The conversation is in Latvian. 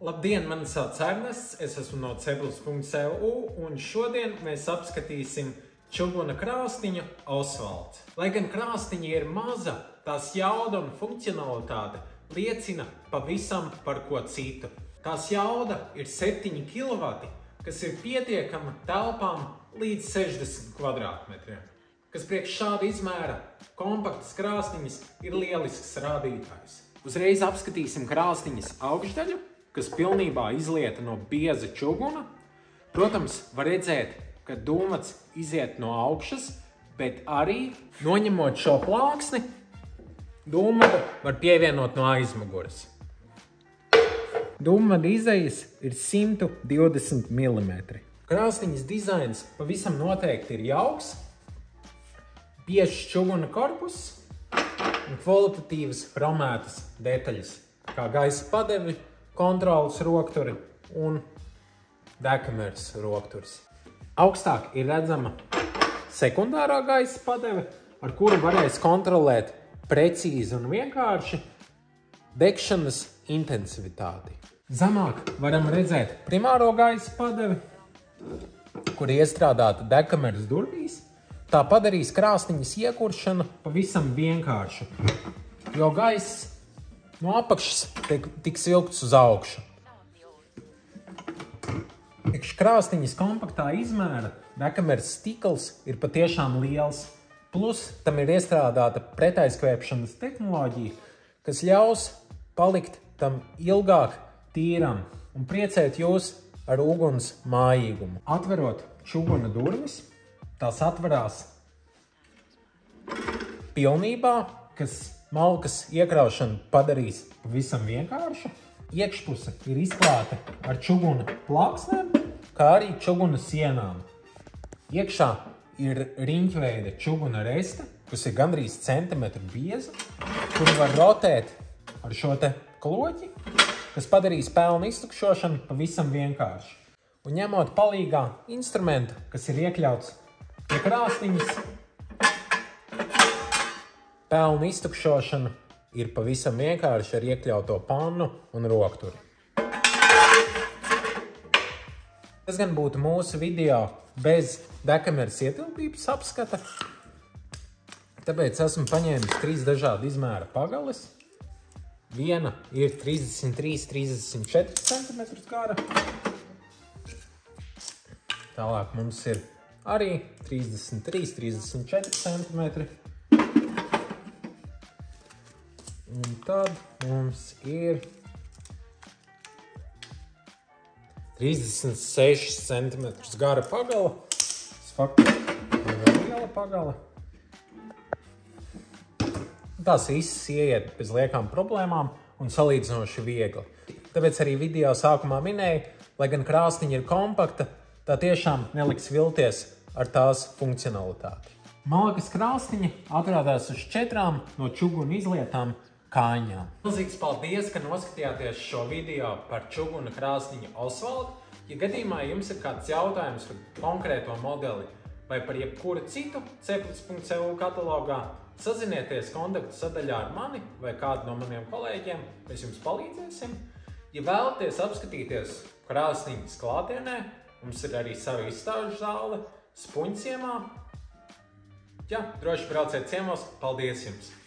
Labdien, mani sauc Ernests, es esmu no Cepulis.eu un šodien mēs apskatīsim čuguna krāsniņu Oswald. Lai gan krāsniņa ir maza, tās jauda un funkcionalitāte liecina pavisam par ko citu. Tās jauda ir 7 kW, kas ir pietiekama telpām līdz 60 kvadrātmetriem, kas priekš šāda izmēra kompaktas krāsniņas ir lielisks rādītājs. Uzreiz apskatīsim krāsniņas augšdaļu, kas pilnībā izlieta no bieza čuguna. Protams, var redzēt, ka dūmats iziet no augšas, bet arī noņemot šo plāksni, dūmatu var pievienot no aizmuguras. Dūmata izejas ir 120 mm. Krāsniņas dizains pavisam noteikti ir jauks, biežs čuguna korpus un kvalitatīvas romētas detaļas, kā gaisa padevi, kontroles rokturi un dekameras rokturs. Augstāk ir redzama sekundārā gaisa padeve, ar kuru varēs kontrolēt precīzi un vienkārši degšanas intensivitāti. Zemāk varam redzēt primāro gaisa padevi, kur iestrādāta dekameras durvīs. Tā padarīs krāsniņas iekuršanu pavisam vienkāršu, jo gaiss no apakšas tiks vilkts uz augšu. Priekš krāsniņas kompaktā izmēra dekameras stikls ir patiešām liels, plus tam ir iestrādāta pretaizkvēpšanas tehnoloģija, kas ļaus palikt tam ilgāk tīram un priecēt jūs ar uguns mājīgumu. Atverot čuguna durvis, tās atverās pilnībā, kas malkas iekraušanu padarīs pavisam vienkāršu. Iekšpuse ir izklāta ar čuguna plāksnēm, kā arī čuguna sienām. Iekšā ir riņķveida čuguna reste, kas ir gandrīz centimetru bieza, kuru var rotēt ar šo te kloķi, kas padarīs pelnu iztukšošanu pavisam vienkārši. Un ņemot palīgā instrumentu, kas ir iekļauts pie krāsniņas, pelnu iztukšošana ir pavisam vienkārši ar iekļauto pannu un rokturi. Tas gan būtu mūsu video bez dekameras ietilpības apskata, tāpēc esmu paņēmis 3 dažādu izmēra pagales. Viena ir 33–34 cm gara. Tālāk mums ir arī 33–34 cm. Un tad mums ir 36 cm gara pagala. Tas faktiski ir vēl liela pagala. Tās visas ieiet bez liekām problēmām un salīdzinoši viegli. Tāpēc arī video sākumā minēju, lai gan krāsniņa ir kompakta, tā tiešām neliks vilties ar tās funkcionalitāti. Malkas krāsniņa atrodas uz 4 no čuguna izlietām kājiņām. Milzīgs paldies, ka noskatījāties šo video par čuguna krāsniņu Oswald. Ja gadījumā jums ir kāds jautājums par konkrēto modeli vai par jebkuru citu Cepulis.eu katalogā, sazinieties kontaktu sadaļā ar mani vai kādu no maniem kolēģiem, mēs jums palīdzēsim. Ja vēlaties apskatīties krāsniņas klātienē, mums ir arī sava izstāžu zāle Spunķciemā. Jā, droši brauciet ciemos, paldies jums!